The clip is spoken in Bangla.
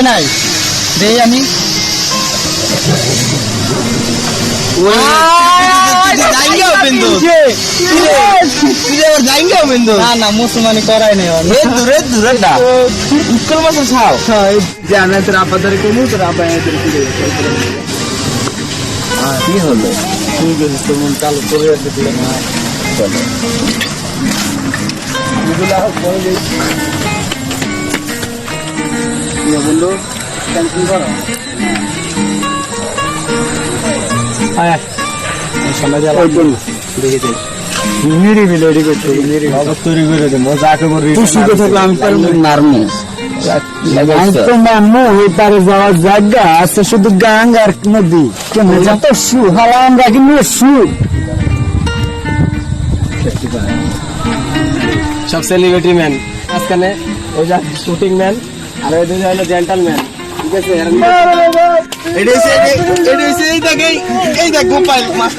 নাই দেই আমি না মুসলমানি করাই নাই কি হলো চালু করে বললো কি করো জায়গা আছে শুধু গাঙ্গ আর নদী কেন যত শু হালা আমরা কিন্তু শু সব সেলিব্রিটি ম্যান মাঝখানে ওই যা শুটিং ম্যান আর ওই দুজন হলো জেন্টালম্যান ঠিক আছে এই দেখ গোপাল মাছ